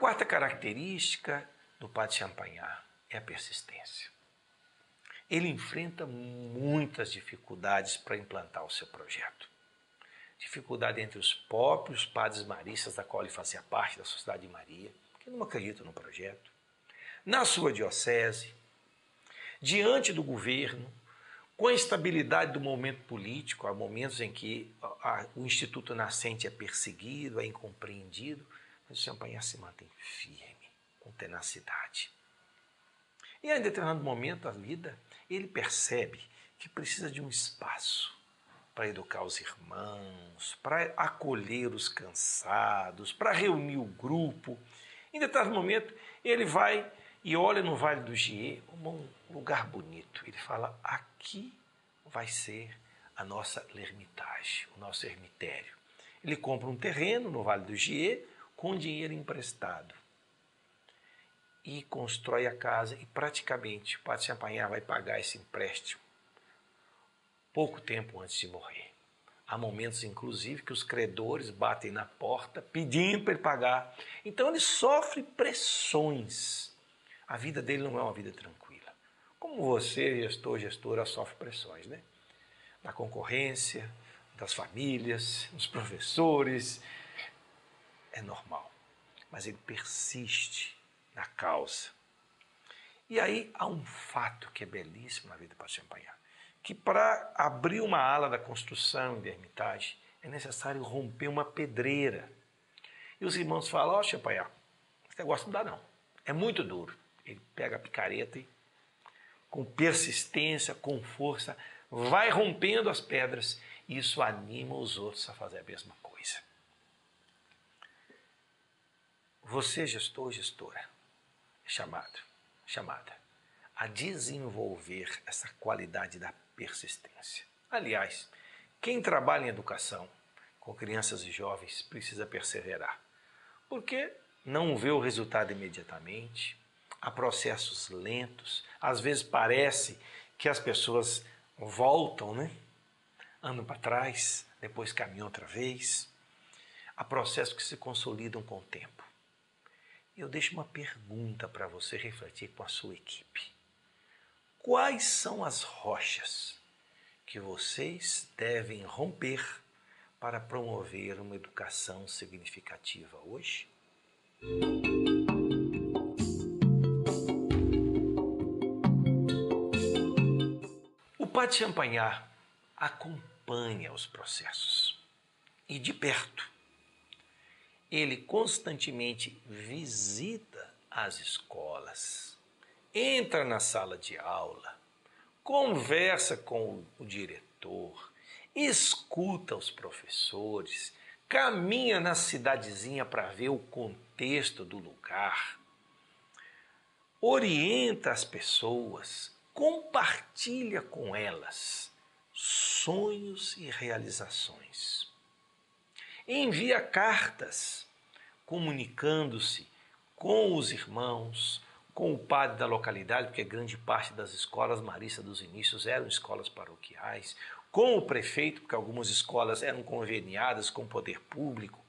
quarta característica do Padre Champagnat é a persistência. Ele enfrenta muitas dificuldades para implantar o seu projeto. Dificuldade entre os próprios padres maristas, da qual ele fazia parte, da Sociedade de Maria, que não acreditam no projeto. Na sua diocese, diante do governo, com a instabilidade do momento político, há momentos em que o Instituto Nascente é perseguido, é incompreendido, mas o Champagnat se mantém firme, com tenacidade. E em determinado momento da vida, ele percebe que precisa de um espaço para educar os irmãos, para acolher os cansados, para reunir o grupo. Em determinado momento, ele vai e olha no Vale do Gier um lugar bonito. Ele fala, aqui vai ser a nossa lermitagem, o nosso ermitério. Ele compra um terreno no Vale do Gier com dinheiro emprestado e constrói a casa e praticamente o Padre Champagnat vai pagar esse empréstimo pouco tempo antes de morrer. Há momentos, inclusive, que os credores batem na porta pedindo para ele pagar. Então ele sofre pressões. A vida dele não é uma vida tranquila. Como você, gestor, gestora, sofre pressões, né? Da concorrência, das famílias, dos professores. É normal. Mas ele persiste na causa. E aí há um fato que é belíssimo na vida do Padre Champagnat, que para abrir uma ala da construção e da ermitagem é necessário romper uma pedreira. E os irmãos falam, ó, Champagnat, esse negócio não dá não, é muito duro. Ele pega a picareta e, com persistência, com força, vai rompendo as pedras e isso anima os outros a fazer a mesma coisa. Você, gestor, gestora, é chamada a desenvolver essa qualidade da persistência. Aliás, quem trabalha em educação com crianças e jovens precisa perseverar, porque não vê o resultado imediatamente, há processos lentos, às vezes parece que as pessoas voltam, né? Andam para trás, depois caminham outra vez. Há processos que se consolidam com o tempo. Eu deixo uma pergunta para você refletir com a sua equipe. Quais são as rochas que vocês devem romper para promover uma educação significativa hoje? O Padre Champagnat acompanha os processos e de perto. Ele constantemente visita as escolas, entra na sala de aula, conversa com o diretor, escuta os professores, caminha na cidadezinha para ver o contexto do lugar, orienta as pessoas, compartilha com elas sonhos e realizações. Envia cartas comunicando-se com os irmãos, com o padre da localidade, porque grande parte das escolas maristas dos inícios eram escolas paroquiais, com o prefeito, porque algumas escolas eram conveniadas com o poder público.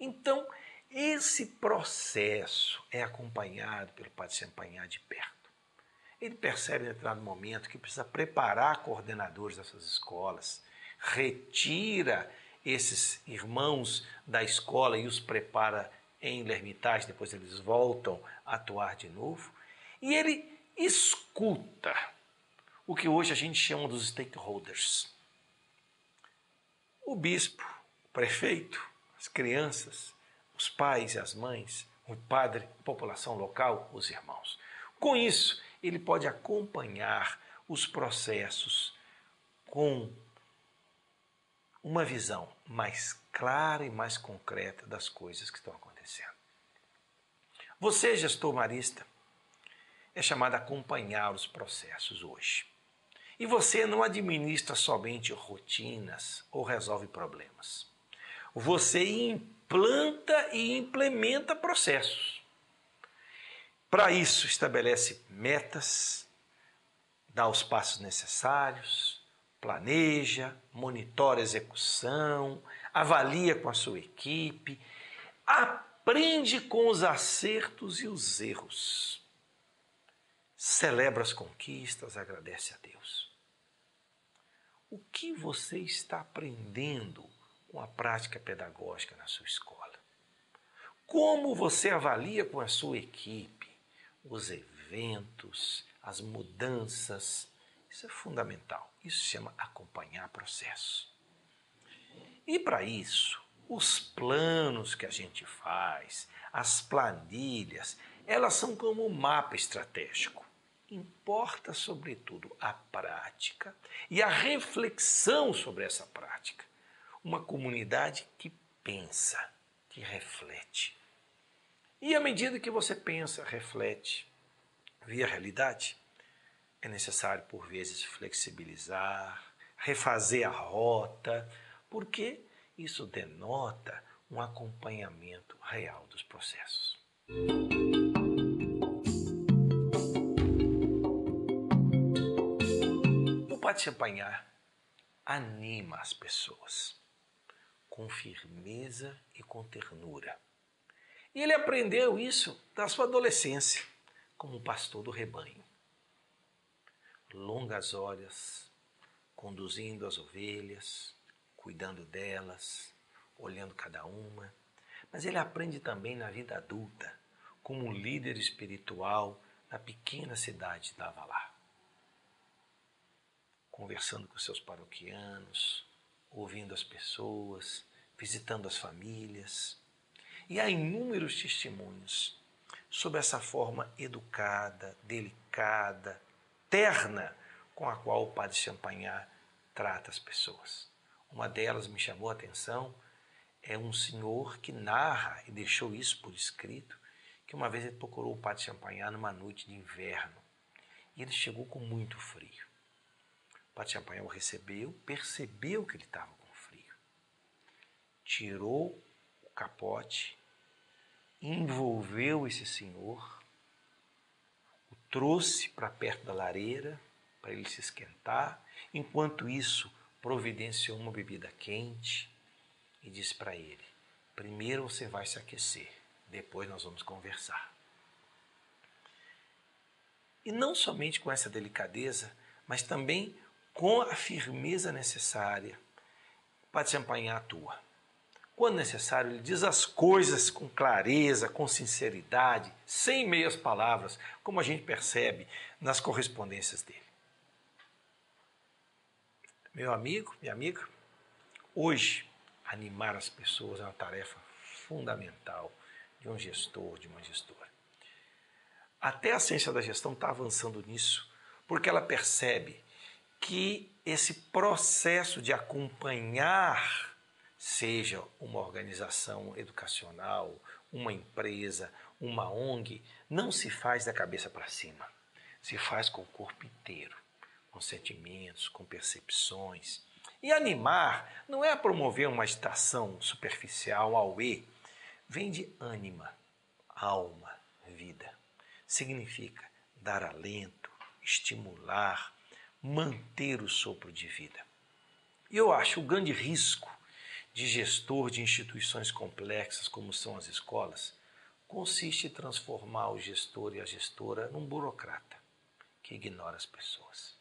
Então, esse processo é acompanhado pelo Padre Champagnat de perto. Ele percebe em determinado momento que precisa preparar coordenadores dessas escolas, retira esses irmãos da escola e os prepara em lermitagem, depois eles voltam a atuar de novo. E ele escuta o que hoje a gente chama dos stakeholders. O bispo, o prefeito, as crianças, os pais e as mães, o padre, a população local, os irmãos. Com isso, ele pode acompanhar os processos com uma visão mais clara e mais concreta das coisas que estão acontecendo. Você, gestor marista, é chamado a acompanhar os processos hoje. E você não administra somente rotinas ou resolve problemas. Você implanta e implementa processos. Para isso, estabelece metas, dá os passos necessários, planeja, monitora a execução, avalia com a sua equipe, aprende com os acertos e os erros. Celebra as conquistas, agradece a Deus. O que você está aprendendo com a prática pedagógica na sua escola? Como você avalia com a sua equipe os eventos, as mudanças? Isso é fundamental. Isso se chama acompanhar processo. E para isso, os planos que a gente faz, as planilhas, elas são como um mapa estratégico. Importa, sobretudo, a prática e a reflexão sobre essa prática. Uma comunidade que pensa, que reflete. E à medida que você pensa, reflete, vê a realidade, é necessário, por vezes, flexibilizar, refazer a rota, porque isso denota um acompanhamento real dos processos. O Pode Se Apanhar anima as pessoas com firmeza e com ternura. E ele aprendeu isso da sua adolescência, como pastor do rebanho. Longas horas, conduzindo as ovelhas, cuidando delas, olhando cada uma. Mas ele aprende também na vida adulta, como líder espiritual na pequena cidade de Avalar. Conversando com seus paroquianos, ouvindo as pessoas, visitando as famílias. E há inúmeros testemunhos sobre essa forma educada, delicada, terna com a qual o Padre Champagnat trata as pessoas. Uma delas me chamou a atenção, é um senhor que narra, e deixou isso por escrito, que uma vez ele procurou o Padre Champagnat numa noite de inverno. E ele chegou com muito frio. O Padre Champagnat o recebeu, percebeu que ele estava com frio. Tirou o capote, envolveu esse senhor, o trouxe para perto da lareira, para ele se esquentar. Enquanto isso, providenciou uma bebida quente e disse para ele: primeiro você vai se aquecer, depois nós vamos conversar. E não somente com essa delicadeza, mas também com a firmeza necessária, o Padre Champagnat atua. Quando necessário, ele diz as coisas com clareza, com sinceridade, sem meias palavras, como a gente percebe nas correspondências dele. Meu amigo, minha amiga, hoje, animar as pessoas é uma tarefa fundamental de um gestor, de uma gestora. Até a ciência da gestão está avançando nisso, porque ela percebe que esse processo de acompanhar, seja uma organização educacional, uma empresa, uma ONG, não se faz da cabeça para cima, se faz com o corpo inteiro, com sentimentos, com percepções. E animar não é promover uma agitação superficial, auê, vem de ânima, alma, vida. Significa dar alento, estimular, manter o sopro de vida. E eu acho o grande risco de gestor de instituições complexas como são as escolas consiste em transformar o gestor e a gestora num burocrata que ignora as pessoas.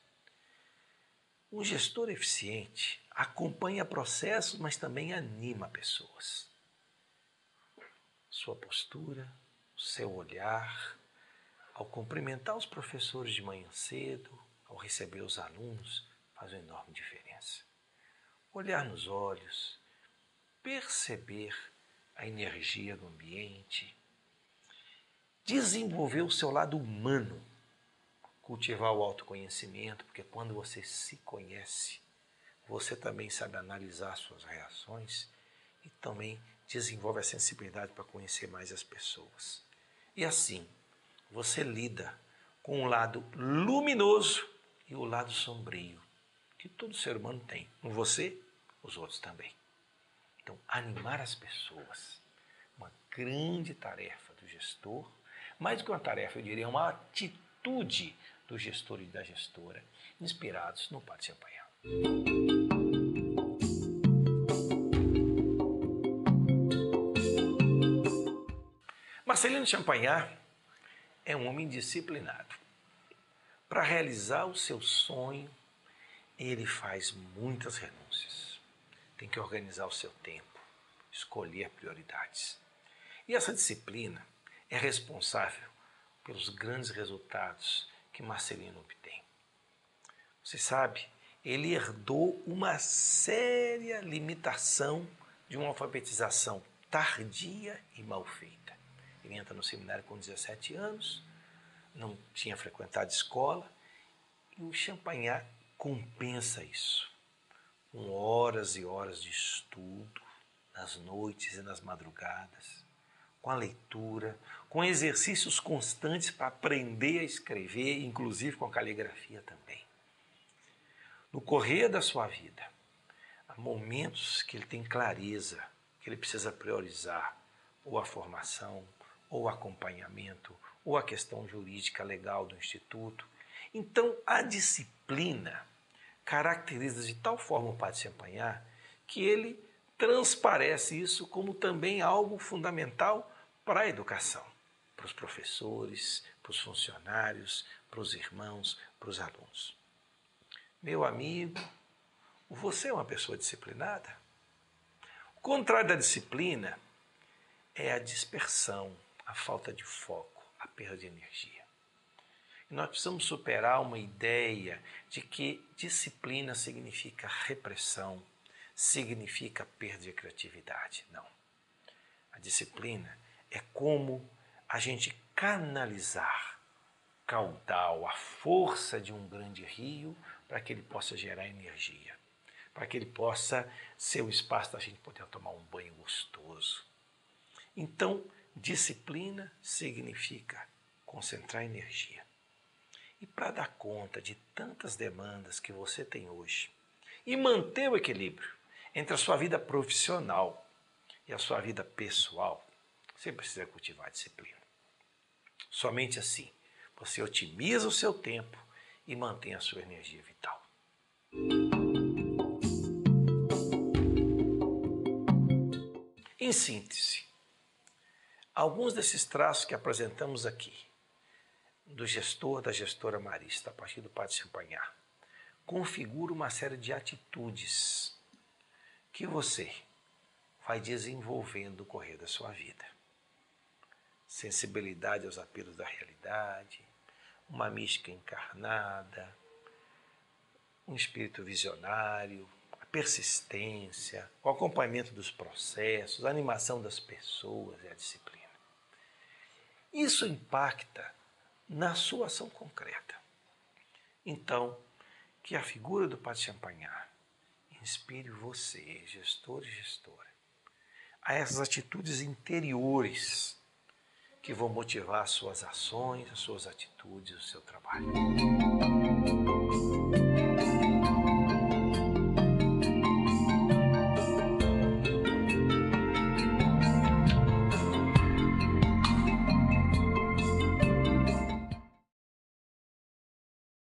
Um gestor eficiente acompanha processos, mas também anima pessoas. Sua postura, o seu olhar, ao cumprimentar os professores de manhã cedo, ao receber os alunos, faz uma enorme diferença. Olhar nos olhos, perceber a energia do ambiente, desenvolver o seu lado humano, cultivar o autoconhecimento, porque quando você se conhece, você também sabe analisar suas reações e também desenvolve a sensibilidade para conhecer mais as pessoas. E assim, você lida com o lado luminoso e o lado sombrio, que todo ser humano tem. Você, os outros também. Então, animar as pessoas, uma grande tarefa do gestor, mais do que uma tarefa, eu diria, uma atitude do gestor e da gestora, inspirados no Padre Champagnat. Marcelino Champagnat é um homem disciplinado. Para realizar o seu sonho, ele faz muitas renúncias. Tem que organizar o seu tempo, escolher prioridades. E essa disciplina é responsável pelos grandes resultados que Marcelino obtém. Você sabe, ele herdou uma séria limitação de uma alfabetização tardia e mal feita. Ele entra no seminário com 17 anos, não tinha frequentado escola, e o Champagnat compensa isso com horas e horas de estudo, nas noites e nas madrugadas, com a leitura, com exercícios constantes para aprender a escrever, inclusive com a caligrafia também. No correr da sua vida, há momentos que ele tem clareza, que ele precisa priorizar ou a formação, ou o acompanhamento, ou a questão jurídica legal do Instituto. Então, a disciplina caracteriza de tal forma o Padre Champagnat que ele transparece isso como também algo fundamental para a educação, para os professores, para os funcionários, para os irmãos, para os alunos. Meu amigo, você é uma pessoa disciplinada? O contrário da disciplina é a dispersão, a falta de foco, a perda de energia. E nós precisamos superar uma ideia de que disciplina significa repressão, significa perda de criatividade. Não. A disciplina é como a gente canalizar caudal, a força de um grande rio para que ele possa gerar energia, para que ele possa ser o espaço da gente poder tomar um banho gostoso. Então, disciplina significa concentrar energia. E para dar conta de tantas demandas que você tem hoje e manter o equilíbrio entre a sua vida profissional e a sua vida pessoal, você precisa cultivar a disciplina. Somente assim você otimiza o seu tempo e mantém a sua energia vital. Em síntese, alguns desses traços que apresentamos aqui, do gestor, da gestora marista, a partir do Padre Champagnat, configuram uma série de atitudes que você vai desenvolvendo no correr da sua vida. Sensibilidade aos apelos da realidade, uma mística encarnada, um espírito visionário, a persistência, o acompanhamento dos processos, a animação das pessoas e a disciplina. Isso impacta na sua ação concreta. Então, que a figura do Padre Champagnat inspire você, gestor e gestora, a essas atitudes interiores que vão motivar as suas ações, as suas atitudes, o seu trabalho.